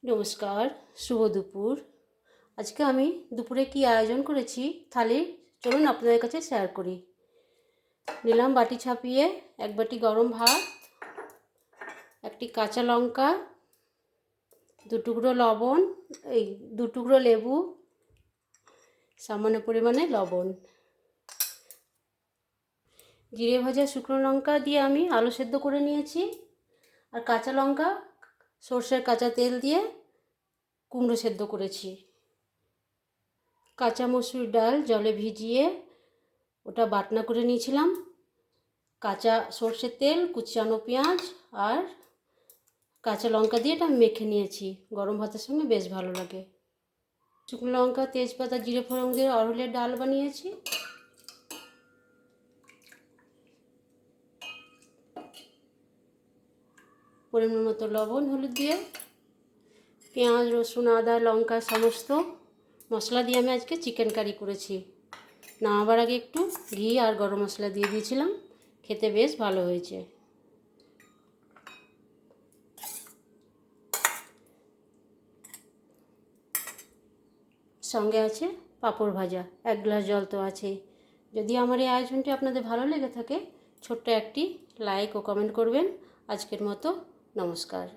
নমস্কার, শুভ দুপুর। আজকে আমি দুপুরে কি আয়োজন করেছি থালির, চলুন আপনাদের কাছে শেয়ার করি। নিলাম বাটি ছাপিয়ে এক বাটি গরম ভাত, একটি কাঁচা লঙ্কা, দু টুকরো লবণ, দু টুকরো লেবু, সামান্য পরিমাণে লবণ, জিরে ভাজা শুকনো লঙ্কা দিয়ে আমি আলু সেদ্ধ করে নিয়েছি, আর কাঁচা লঙ্কা সর্ষের কাঁচা তেল দিয়ে কুমড়ো সেদ্ধ করেছি। কাঁচা মসুর ডাল জলে ভিজিয়ে ওটা বাটনা করে নিয়েছিলাম। কাঁচা সর্ষের তেল, কুচানো পেঁয়াজ আর কাঁচা লঙ্কা দিয়ে এটা মেখে নিয়েছি। গরম ভাতের সঙ্গে বেশ ভালো লাগে। শুকনো লঙ্কা, তেজপাতা, জিরে ফোড়ন দিয়ে অরহরের ডাল বানিয়েছি। পরিমাণ মতো লবণ, হলুদ দিয়ে পেঁয়াজ, রসুন, আদা, লঙ্কা সমস্ত মশলা দিয়ে আমি আজকে চিকেন কারি করেছি। নামাবার আগে একটু ঘি আর গরম মশলা দিয়ে দিয়েছিলাম, খেতে বেশ ভালো হয়েছে। সঙ্গে আছে পাঁপড় ভাজা, এক গ্লাস জল তো আছেই। যদি আমার এই আয়োজনটি আপনাদের ভালো লেগে থাকে, ছোট্ট একটি লাইক ও কমেন্ট করবেন। আজকের মতো নমস্কার।